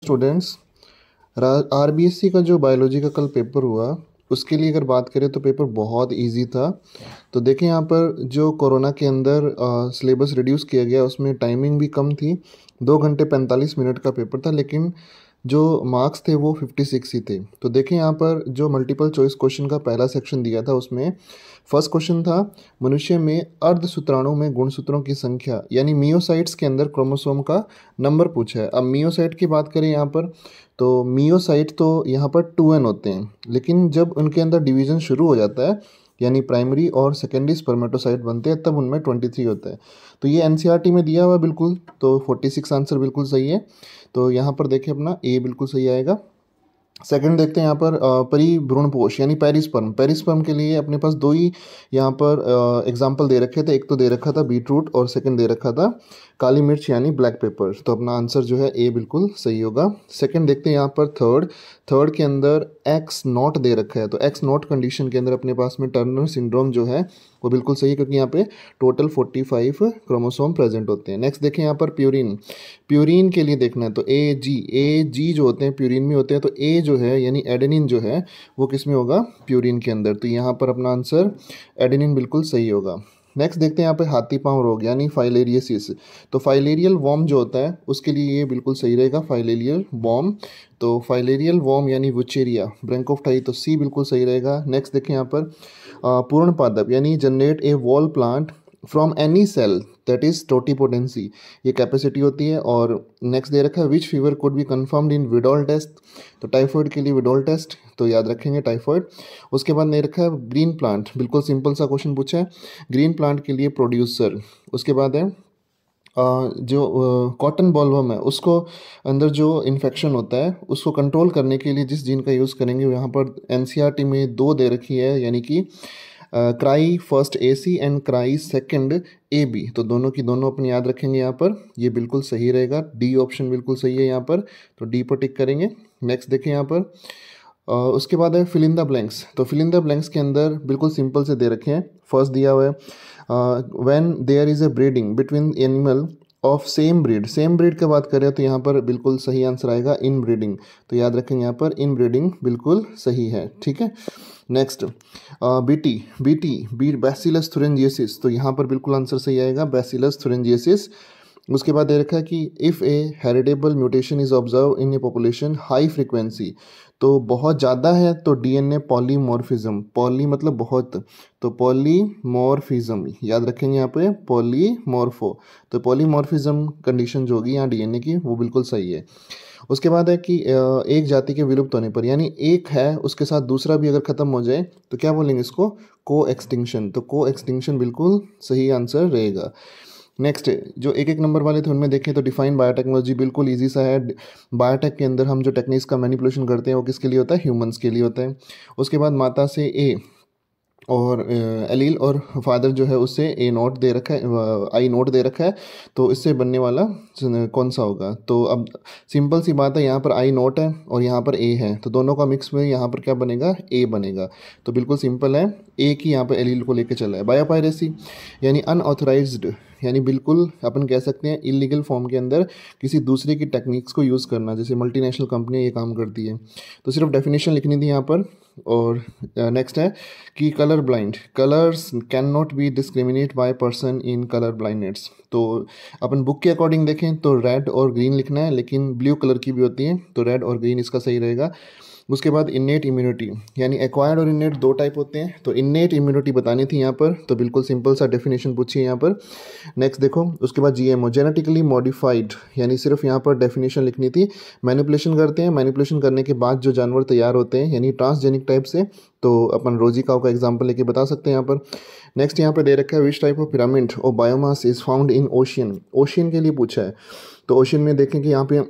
Students, RBSC का जो biology का कल पेपर हुआ उसके लिए अगर बात करें तो पेपर बहुत इजी था। तो देखें यहाँ पर जो कोरोना के अंदर सिलेबस रिड्यूस किया गया उसमें टाइमिंग भी कम थी। 2 घंटे 45 मिनट का पेपर था, लेकिन जो मार्क्स थे वो 56 ही थे। तो देखें यहाँ पर जो मल्टीपल चॉइस क्वेश्चन का पहला सेक्शन दिया था उसमें फर्स्ट क्वेश्चन था मनुष्य में अर्धसूत्राणु में गुणसूत्रों की संख्या यानी मियोसाइट्स के अंदर क्रोमोसोम का नंबर पूछा है। अब मियोसाइट की बात करें यहाँ पर तो मियोसाइट तो यहाँ पर 2n होते हैं, लेकिन जब उनके अंदर डिवीजन शुरू हो जाता है यानी प्राइमरी और सेकेंडरी स्पर्मेटोसाइट बनते हैं तब उनमें 23 होता है। तो ये एनसीईआरटी में दिया हुआ है बिल्कुल, तो 46 आंसर बिल्कुल सही है। तो यहाँ पर देखें अपना ए बिल्कुल सही आएगा। सेकंड देखते हैं यहाँ पर परिभ्रूणपोष यानी पेरिस्पर्म। पेरिस्पर्म के लिए अपने पास दो ही यहाँ पर एग्जाम्पल दे रखे थे, एक तो दे रखा था बीटरूट और सेकंड दे रखा था काली मिर्च यानी ब्लैक पेपर। तो अपना आंसर जो है ए बिल्कुल सही होगा। सेकंड देखते हैं यहाँ पर थर्ड के अंदर एक्स नॉट दे रखा है, तो एक्स नॉट कंडीशन के अंदर अपने पास में टर्नर सिंड्रोम जो है वो बिल्कुल सही है, क्योंकि यहाँ पे टोटल 45 क्रोमोसोम प्रेजेंट होते हैं। नेक्स्ट देखें यहाँ पर प्यूरिन के लिए देखना है तो ए जी जो होते हैं प्यूरिन में होते हैं, तो ए जो है यानी एडेनिन जो है वो किस में होगा, प्यूरिन के अंदर। तो यहाँ पर अपना आंसर एडेनिन बिल्कुल सही होगा। नेक्स्ट देखते हैं यहाँ पे हाथी पांव रोग यानी फाइलेरियसिस। तो फाइलेरियल वॉर्म जो होता है उसके लिए ये बिल्कुल सही रहेगा, फाइलेरियल वॉर्म। तो फाइलेरियल वॉर्म यानी वुचेरिया ब्रैंकोफ्टाई, तो सी बिल्कुल सही रहेगा। नेक्स्ट देखें यहाँ पर पूर्ण पादप यानी generate a whole plant from any cell that is totipotency, ये कैपेसिटी होती है। और नेक्स्ट दे रखा है which fever could be confirmed in Widal test, तो टाइफॉइड के लिए विडोल टेस्ट, तो याद रखेंगे टाइफॉइड। उसके बाद दे रखा है ग्रीन प्लांट, बिल्कुल सिंपल सा क्वेश्चन पूछा है, ग्रीन प्लांट के लिए प्रोड्यूसर। उसके बाद है जो कॉटन बॉलवर्म है उसको अंदर जो इन्फेक्शन होता है उसको कंट्रोल करने के लिए जिस जीन का यूज़ करेंगे, यहाँ पर एनसीईआरटी में 2 दे रखी है, यानी कि cry first AC and cry second AB। तो दोनों की दोनों अपने याद रखेंगे यहाँ पर, ये बिल्कुल सही रहेगा। डी ऑप्शन बिल्कुल सही है यहाँ पर, तो डी पर टिक करेंगे। नेक्स्ट देखें यहाँ पर उसके बाद है फिल इन द ब्लैंक्स। तो फिल इन द ब्लैंक्स के अंदर बिल्कुल सिंपल से दे रखे हैं। फर्स्ट दिया हुआ है when there is a breeding between animal of same breed की बात करें तो यहाँ पर बिल्कुल सही आंसर आएगा इन ब्रीडिंग। तो याद रखेंगे यहाँ पर इन ब्रीडिंग बिल्कुल सही है, ठीक है। नेक्स्ट बी बैसिलस थुरिंजियसिस, तो यहाँ पर बिल्कुल आंसर सही आएगा बैसिलस थुरिंजियसिस। उसके बाद दे रखा है कि if a heritable mutation is observe in a population high frequency, तो बहुत ज़्यादा है तो DNA पॉलीमॉर्फिज्म, पॉली मतलब बहुत, तो पॉलीमॉर्फिज्म याद रखेंगे यहाँ पे पॉलीमॉर्फो, तो पॉलीमॉर्फिज्म कंडीशन जो होगी यहाँ DNA की वो बिल्कुल सही है। उसके बाद है कि एक जाति के विलुप्त होने पर यानी एक है उसके साथ दूसरा भी अगर ख़त्म हो जाए तो क्या बोलेंगे इसको, को एक्सटिंक्शन, तो को एक्सटिंक्शन बिल्कुल सही आंसर रहेगा। नेक्स्ट जो एक नंबर वाले थे उनमें देखें तो डिफाइन बायोटेक्नोलॉजी, बिल्कुल इजी सा है। बायोटेक के अंदर हम जो टेक्निक्स का मैनिपुलेशन करते हैं वो किसके लिए होता है, ह्यूमंस के लिए होता है। उसके बाद माता से ए और एलील और फादर जो है उससे ए नोट दे रखा है, आई नोट दे रखा है, तो इससे बनने वाला कौन सा होगा। तो अब सिंपल सी बात है, यहाँ पर आई नोट है और यहाँ पर ए है, तो दोनों का मिक्स में यहाँ पर क्या बनेगा, ए बनेगा। तो बिल्कुल सिंपल है, ए की यहाँ पर एलील को लेके चला है। बायोपायरेसी यानी अनऑथराइज्ड, यानी बिल्कुल अपन कह सकते हैं इलीगल फॉर्म के अंदर किसी दूसरे की टेक्निक्स को यूज़ करना, जैसे मल्टीनेशनल कंपनी ये काम करती है। तो सिर्फ डेफिनेशन लिखनी थी यहाँ पर। और नेक्स्ट है कि colour blind, colours can not be discriminate by person in colour blindness. तो अपन बुक के अकॉर्डिंग देखें तो रेड और ग्रीन लिखना है, लेकिन ब्लू कलर की भी होती है, तो रेड और ग्रीन इसका सही रहेगा। उसके बाद इन्नेट इम्यूनिटी यानी एक्वायर्ड और इन्नेट 2 टाइप होते हैं, तो इन्नेट इम्यूनिटी बतानी थी यहाँ पर, तो बिल्कुल सिंपल सा डेफिनेशन पूछिए यहाँ पर। नेक्स्ट देखो उसके बाद GMO जेनेटिकली मॉडिफाइड, यानी सिर्फ यहाँ पर डेफिनेशन लिखनी थी। मैनिपुलेशन करते हैं, मैनिपुलेशन करने के बाद जो जानवर तैयार होते हैं यानी ट्रांसजेनिक टाइप से, तो अपन रोजी काऊ का एग्जाम्पल लेके बता सकते हैं यहाँ पर। नेक्स्ट यहाँ पर दे रखा है विच टाइप ऑफ पिरामिड और biomass is found in ocean, ocean के लिए पूछा है। तो ओशियन में देखें कि यहाँ पे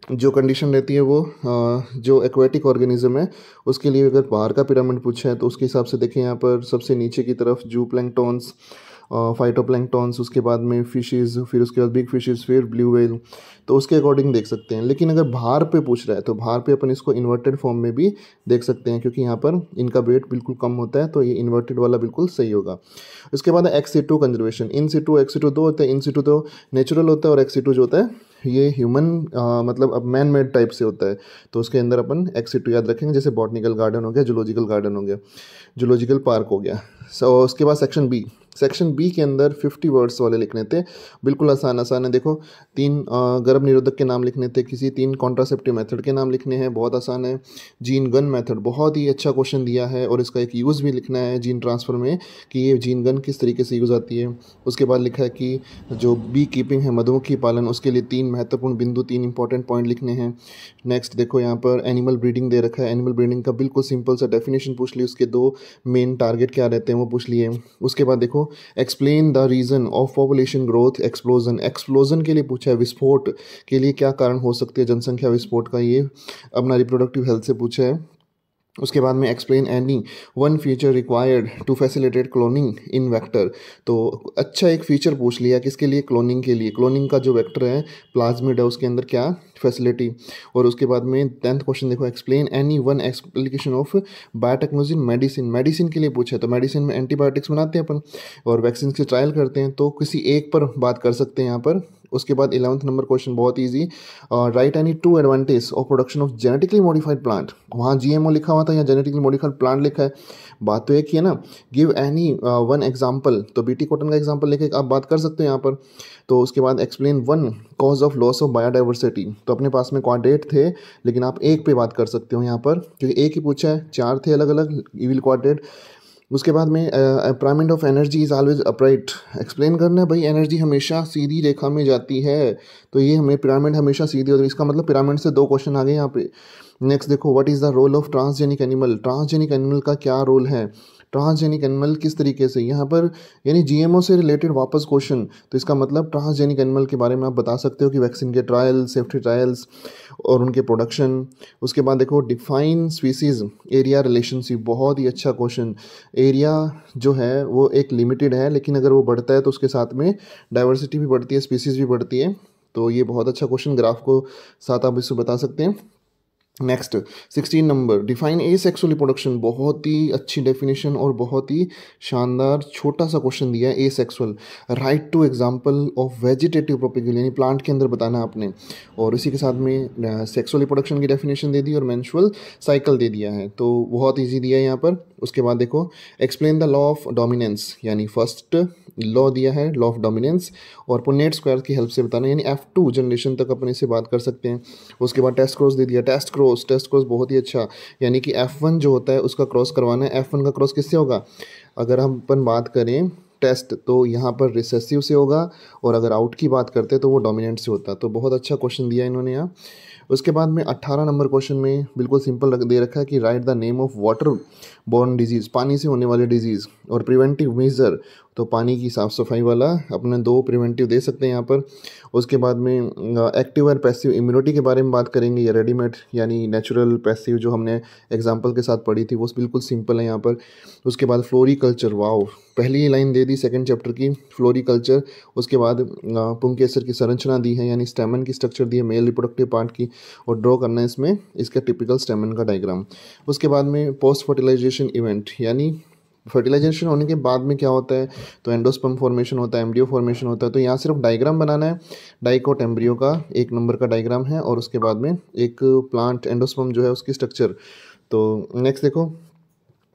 जो कंडीशन रहती है वो जो एक्वेटिक ऑर्गेनिज्म है उसके लिए अगर बाहर का पिरामिड पूछा है तो उसके हिसाब से देखें यहाँ पर सबसे नीचे की तरफ जू प्लैंक्टॉन्स, फाइटोप्लैंक्टॉन्स, उसके बाद में फिशेस, फिर उसके बाद बिग फिशेस, फिर ब्लू व्हेल, तो उसके अकॉर्डिंग देख सकते हैं। लेकिन अगर बाहर पे पूछ रहा है तो बाहर पे अपन इसको इन्वर्टेड फॉर्म में भी देख सकते हैं, क्योंकि यहाँ पर इनका वेट बिल्कुल कम होता है, तो ये इन्वर्टेड वाला बिल्कुल सही होगा। उसके बाद एक्स सिटू कंजर्वेशन, इन सिटू एक्स सिटू 2 होता है, इन सिटू तो नेचुरल होता है और एक्स सिटू जो होता है ये ह्यूमन मतलब अब मैन मेड टाइप से होता है, तो उसके अंदर अपन एक्सिट याद रखेंगे, जैसे बॉटनिकल गार्डन हो गया, जूलॉजिकल गार्डन हो गया, जूलॉजिकल पार्क हो गया। उसके बाद सेक्शन बी के अंदर 50 वर्ड्स वाले लिखने थे, बिल्कुल आसान आसान है। देखो, 3 गर्भ निरोधक के नाम लिखने थे, किसी 3 कॉन्ट्रासेप्टिव मेथड के नाम लिखने हैं, बहुत आसान है। जीन गन मेथड बहुत ही अच्छा क्वेश्चन दिया है, और इसका एक यूज़ भी लिखना है जीन ट्रांसफ़र में, कि ये जीन गन किस तरीके से यूज़ आती है। उसके बाद लिखा है कि जो बी कीपिंग है, मधुमक्खी पालन, उसके लिए 3 महत्वपूर्ण बिंदु, 3 इंपॉर्टेंट पॉइंट लिखने हैं। नेक्स्ट देखो, यहाँ पर एनिमल ब्रीडिंग दे रखा है, एनिमल ब्रीडिंग का बिल्कुल सिंपल सा डेफिनेशन पूछ ली, उसके 2 मेन टारगेट क्या रहते हैं वो पूछ लिए। उसके बाद देखो, explain the reason of population growth explosion, explosion के लिए पूछा है, विस्फोट के लिए क्या कारण हो सकते हैं जनसंख्या विस्फोट का, ये अपना रिप्रोडक्टिव हेल्थ से पूछा है। उसके बाद में explain any one feature required to facilitate cloning in vector, तो अच्छा एक फीचर पूछ लिया किसके लिए, क्लोनिंग के लिए। क्लोनिंग का जो वेक्टर है प्लाज्मिड है, उसके अंदर क्या फैसिलिटी। और उसके बाद में 10th क्वेश्चन देखो, explain any one application of biotechnology in medicine, medicine के लिए पूछा है, तो मेडिसिन में एंटीबायोटिक्स बनाते हैं अपन और वैक्सीन के ट्रायल करते हैं, तो किसी एक पर बात कर सकते हैं यहाँ पर। उसके बाद 11th नंबर क्वेश्चन बहुत easy, right any 2 advantage of production of genetically modified plant, वहाँ जीएमओ लिखा हुआ था या जेनेटिकली मॉडिफाइड प्लांट लिखा है, बात तो एक ही है ना। गिव एनी वन एग्जाम्पल, तो बीटी कॉटन का एग्जाम्पल लेके आप बात कर सकते हैं यहाँ पर। तो उसके बाद explain one cause of loss of biodiversity, तो अपने पास में क्वाड्रेट थे लेकिन आप एक पे बात कर सकते हो यहाँ पर, क्योंकि एक ही पूछा है, 4 थे अलग अलग इविल क्वाड्रेट। उसके बाद में pyramid of energy is always upright, explain करना है भाई, एनर्जी हमेशा सीधी रेखा में जाती है, तो ये हमें पिरामिड हमेशा सीधी होती है, इसका मतलब पिरामिड से 2 क्वेश्चन आ गए यहाँ पे। नेक्स्ट देखो, what is the role of transgenic animal, transgenic animal का क्या रोल है, ट्रांसजेनिक एनिमल किस तरीके से यहाँ पर, यानी जीएमओ से रिलेटेड वापस क्वेश्चन, तो इसका मतलब ट्रांसजेनिक एनिमल के बारे में आप बता सकते हो कि वैक्सीन के ट्रायल, सेफ्टी ट्रायल्स और उनके प्रोडक्शन। उसके बाद देखो, डिफाइन स्पीसीज एरिया रिलेशनशिप, बहुत ही अच्छा क्वेश्चन। एरिया जो है वो एक लिमिटेड है, लेकिन अगर वो बढ़ता है तो उसके साथ में डाइवर्सिटी भी बढ़ती है, स्पीसीज भी बढ़ती है, तो ये बहुत अच्छा क्वेश्चन, ग्राफ को साथ आप इससे बता सकते हैं। Next 16 number, define a sexual reproduction, बहुत ही अच्छी डेफिनेशन और बहुत ही शानदार छोटा सा क्वेश्चन दिया है। ए sexual, right two example of vegetative propagation, यानी प्लांट के अंदर बताना आपने, और इसी के साथ में सेक्सुअल रिप्रोडक्शन की डेफिनेशन दे दी और मेंस्ट्रुअल साइकिल दे दिया है, तो बहुत ईजी दिया है यहाँ पर। उसके बाद देखो, explain the law of dominance, यानी फर्स्ट लॉ दिया है, लॉ ऑफ डोमिनेंस, और पुनेट स्क्वायर की हेल्प से बताना, यानी F2 जनरेशन तक अपन इससे बात कर सकते हैं। उसके बाद टेस्ट क्रॉस दे दिया, टेस्ट क्रॉस बहुत ही अच्छा, यानी कि F1 जो होता है उसका क्रॉस करवाना है। F1 का क्रॉस किससे होगा, अगर हम अपन बात करें टेस्ट, तो यहाँ पर रिसेसिव से होगा, और अगर आउट की बात करते हैं तो वो डोमिनेंट से होता है, तो बहुत अच्छा क्वेश्चन दिया इन्होंने यहाँ। उसके बाद में 18 नंबर क्वेश्चन में बिल्कुल सिंपल दे रखा है कि right the name of water borne disease, पानी से होने वाले डिजीज़, और प्रिवेंटिव मेजर, तो पानी की साफ़ सफाई वाला अपने 2 प्रिवेंटिव दे सकते हैं यहाँ पर। उसके बाद में एक्टिव और पैसिव इम्यूनिटी के बारे में बात करेंगे, या रेडीमेड यानी नेचुरल पैसिव जो हमने एग्जांपल के साथ पढ़ी थी वो बिल्कुल सिंपल है यहाँ पर। उसके बाद फ्लोरिकल्चर, वाओ, पहली ही लाइन दे दी सेकंड चैप्टर की, फ्लोरिकल्चर। उसके बाद पुंकेसर की संरचना दी है, यानी स्टेमन की स्ट्रक्चर दी है मेल रिप्रोडक्टिव पार्ट की, और ड्रॉ करना है इसमें इसका टिपिकल स्टेमन का डायग्राम। उसके बाद में पोस्ट फर्टिलाइजेशन इवेंट, यानी फर्टिलाइजेशन होने के बाद में क्या होता है, तो एंडोस्पर्म फॉर्मेशन होता है, एम्ब्रियो फॉर्मेशन होता है, तो यहाँ सिर्फ डायग्राम बनाना है, डाइकोट एम्ब्रियो का 1 नंबर का डायग्राम है, और उसके बाद में एक प्लांट एंडोस्पर्म जो है उसकी स्ट्रक्चर। तो नेक्स्ट देखो,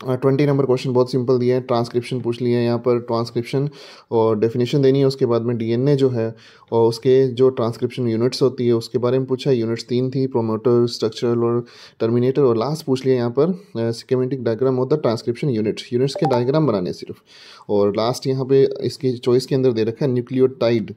20 नंबर क्वेश्चन बहुत सिंपल दिया है, ट्रांसक्रिप्शन पूछ लिया है यहाँ पर, ट्रांसक्रिप्शन और डेफिनेशन देनी है। उसके बाद में डीएनए जो है और उसके जो ट्रांसक्रिप्शन यूनिट्स होती है उसके बारे में पूछा है, यूनिट्स 3 थी, प्रोमोटर, स्ट्रक्चरल और टर्मिनेटर, और लास्ट पूछ लिया यहाँ पर schematic diagram of the transcription units के डायग्राम बनाने सिर्फ। और लास्ट यहाँ पे इसकी चॉइस के अंदर दे रखा है न्यूक्लियोटाइड,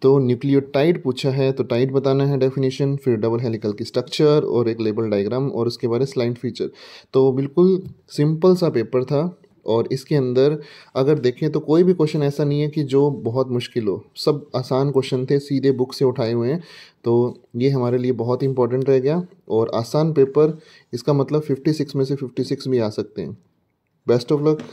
तो न्यूक्लियोटाइड पूछा है तो टाइड बताना है डेफिनेशन, फिर डबल हेलिकल की स्ट्रक्चर और एक लेबल डायग्राम, और उसके बारे में स्लाइड फीचर। तो बिल्कुल सिंपल सा पेपर था, और इसके अंदर अगर देखें तो कोई भी क्वेश्चन ऐसा नहीं है कि जो बहुत मुश्किल हो, सब आसान क्वेश्चन थे, सीधे बुक से उठाए हुए हैं, तो ये हमारे लिए बहुत इंपॉर्टेंट रह गया। और आसान पेपर, इसका मतलब 56 में से 56 भी आ सकते हैं। Best of luck.